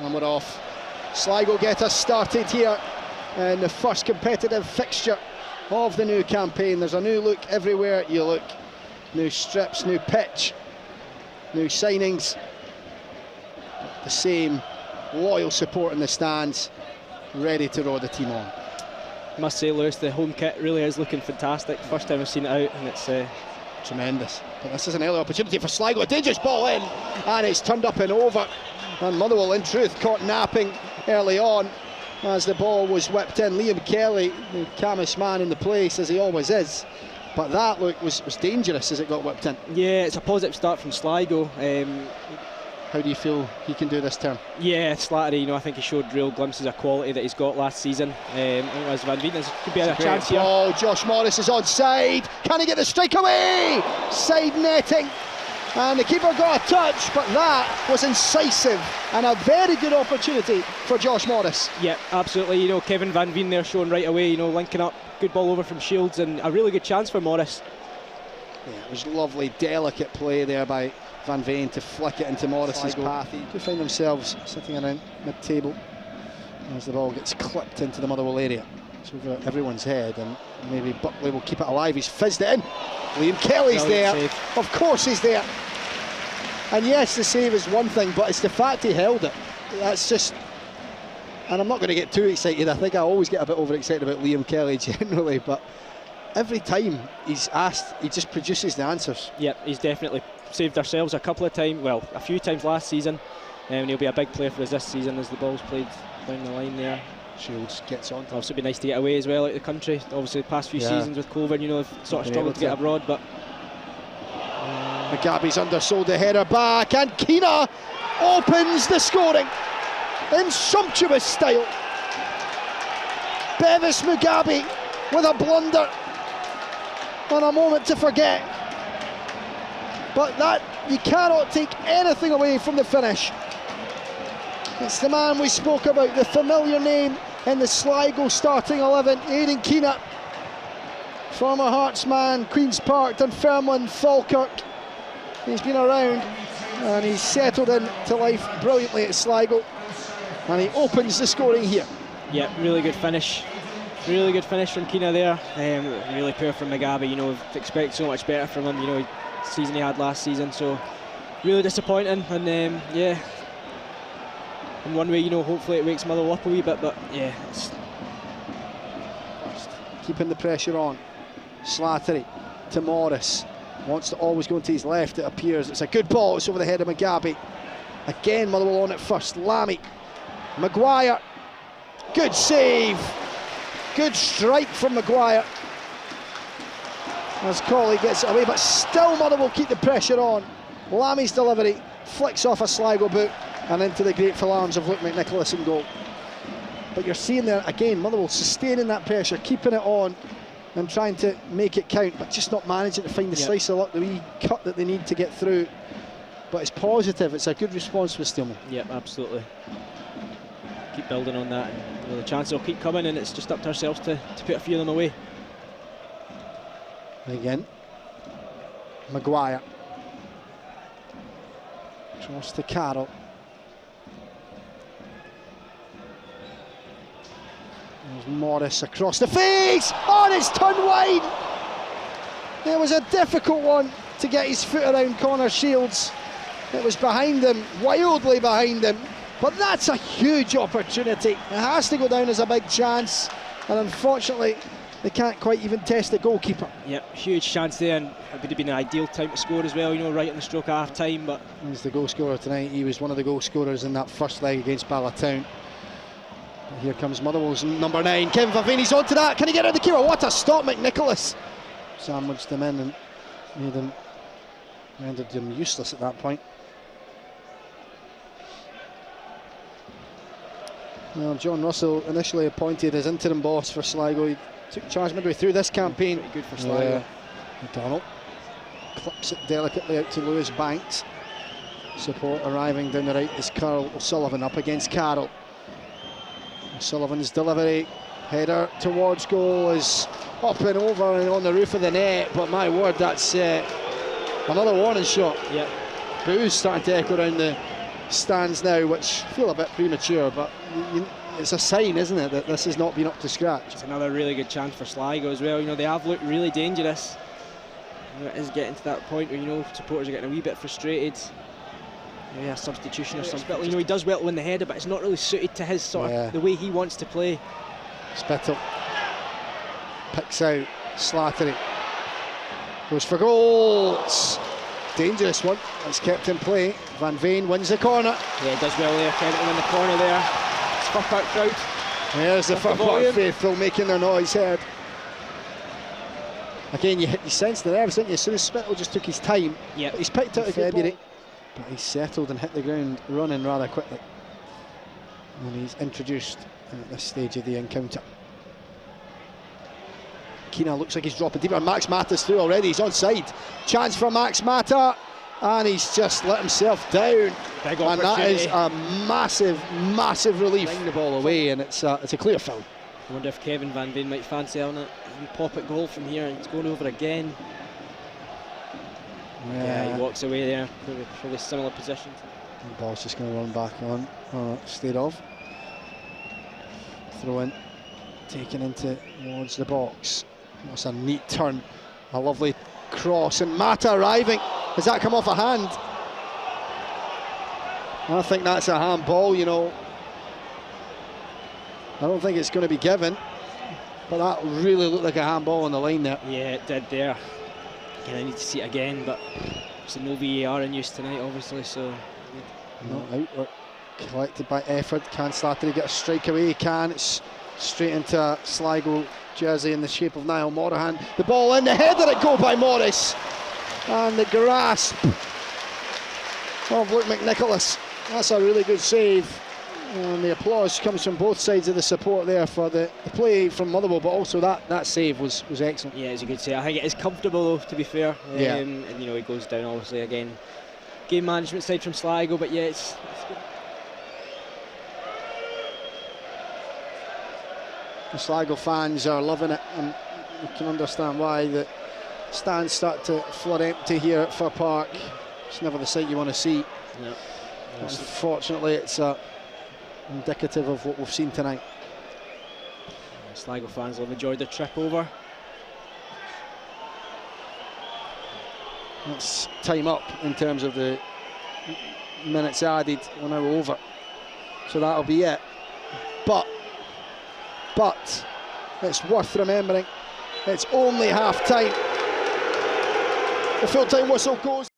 And we're off. Sligo get us started here in the first competitive fixture of the new campaign. There's a new look everywhere you look. New strips, new pitch, new signings. The same loyal support in the stands, ready to roll the team on. I must say, Lewis, the home kit really is looking fantastic. First time I've seen it out, and it's tremendous. But this is an early opportunity for Sligo. A dangerous ball in, and it's turned up and over. And Motherwell, in truth, caught napping early on as the ball was whipped in. Liam Kelly, the calmest man in the place, as he always is. But that look was dangerous as it got whipped in. Yeah, it's a positive start from Sligo. How do you feel he can do this term? Yeah, Slattery, I think he showed real glimpses of quality that he's got last season. As Van Veen, there could be a chance here. Oh, Josh Morris is onside. Can he get the strike away? Side netting. And the keeper got a touch, but that was incisive and a very good opportunity for Josh Morris. Yeah, absolutely. Kevin Van Veen there showing right away, linking up. Good ball over from Shields and a really good chance for Morris. Yeah, it was lovely, delicate play there by Van Veen to flick it into Morris's path. They find themselves sitting around mid-table as the ball gets clipped into the Motherwell area. It's over everyone's head, and maybe Buckley will keep it alive. He's fizzed it in. Liam Kelly's there. Save. Of course he's there. And yes, the save is one thing, but it's the fact he held it. That's just... And I'm not going to get too excited. I think I always get a bit overexcited about Liam Kelly generally, but every time he's asked, he just produces the answers. Yep, he's definitely saved ourselves a couple of times, well, a few times last season, and he'll be a big player for us this season as the ball's played down the line there. Shields gets on. Obviously, it'd be nice to get away as well out of the country. Obviously, the past few seasons with COVID, they've sort of struggled to get abroad, but Mugabe's undersold the header back, and Keena opens the scoring in sumptuous style. Bevis Mugabe with a blunder on a moment to forget, but that you cannot take anything away from the finish. It's the man we spoke about, the familiar name in the Sligo starting 11, Aidan Keena, former Hearts man, Queen's Park, Dunfermline, Falkirk. He's been around and he's settled into life brilliantly at Sligo, and he opens the scoring here. Yeah, really good finish. Really good finish from Keena there. Really poor from Mugabe. We expect so much better from him. The season he had last season. So really disappointing. And yeah, in one way, hopefully it wakes Motherwell up a wee bit. But yeah, it's keeping the pressure on. Slattery to Morris. Wants to always go into his left, it appears. It's a good ball, it's over the head of Mugabe. Again, Motherwell on it first. Lammy, Maguire, good save. Good strike from Maguire. As Colley gets it away, but still Motherwell keep the pressure on. Lammy's delivery flicks off a Sligo boot and into the grateful arms of Luke McNicholas in goal. But you're seeing there, again, Motherwell sustaining that pressure, keeping it on, and trying to make it count, but just not managing to find the slice of luck, the wee cut that they need to get through. But it's positive, it's a good response for Steelman. Yep, absolutely. Keep building on that, and the chance will keep coming, and it's just up to ourselves to put a few of them away. Again, Maguire. Cross to Carroll. There's Morris across the face. Oh, and it's turned wide. It was a difficult one to get his foot around Connor Shields. It was behind him, wildly behind him. But that's a huge opportunity. It has to go down as a big chance. And unfortunately, they can't quite even test the goalkeeper. Yep, huge chance there, and it would have been an ideal time to score as well, right in the stroke of half time. But he's the goal scorer tonight. He was one of the goal scorers in that first leg against Ballatown. Here comes Motherwell's number 9, Kevin Van Veen. He's on to that. Can he get out of the keeper? What a stop, McNicholas. Sandwiched him in and rendered him useless at that point. Well, John Russell, initially appointed as interim boss for Sligo, he took charge midway through this campaign. Pretty good for Sligo. McDonald clips it delicately out to Lewis Banks. Support arriving down the right is Carl O'Sullivan up against Carroll. Sullivan's delivery, header towards goal is up and over and on the roof of the net, but my word, that's another warning shot. Yep. Boos starting to echo around the stands now, which feel a bit premature, but it's a sign, isn't it, that this has not been up to scratch. It's another really good chance for Sligo as well. You know, they have looked really dangerous. You know, it is getting to that point where, you know, supporters are getting a wee bit frustrated. Yeah, substitution or something. You know, he does well to win the header, but it's not really suited to his sort of the way he wants to play. Spittle picks out Slattery, goes for goal. It's a dangerous one. It's kept in play. Van Veen wins the corner. Yeah, he does well there, Kevin, to win the corner there. It's Fur Park crowd. There's the Fur Park faithful making their noise heard. Again, you sense the nerves, didn't you? As soon as Spittle just took his time, he's picked out a February, but he's settled and hit the ground running rather quickly. And he's introduced at this stage of the encounter. Keena looks like he's dropping deeper. Max Mata's through already. He's onside. Chance for Max Mata, and he's just let himself down. And that is a massive, massive relief. Bring the ball away, and it's a clear foul. I wonder if Kevin Van Veen might fancy having a pop at goal from here, and it's going over again. Yeah, he walks away there. Probably similar positions. The ball's just going to run back on instead of. Throw in, taken into towards the box. That's a neat turn, a lovely cross, and Mata arriving. Has that come off a hand? I think that's a handball, you know. I don't think it's going to be given, but that really looked like a handball on the line there. Yeah, it did there. Again, I need to see it again, but there's no VAR in use tonight, obviously, so. Not outwork collected by effort. Can Slattery get a strike away? He can. It's straight into a Sligo jersey in the shape of Niall Morahan. The ball in, the header it go by Morris, and the grasp of Luke McNicholas. That's a really good save, and the applause comes from both sides of the support there for the play from Motherwell, but also that save was excellent. Yeah, it's a good save. I think it is comfortable though, to be fair. And you know, he goes down obviously again. Game management side from Sligo, but yeah, it's good. The Sligo fans are loving it, and you can understand why. The stands start to flood empty here at Fur Park. It's never the sight you want to see. No. Unfortunately, it's indicative of what we've seen tonight. Sligo fans will have enjoyed their trip over. That's time up in terms of the minutes added. We're now over, so that'll be it. But it's worth remembering, it's only half time. The full-time whistle goes.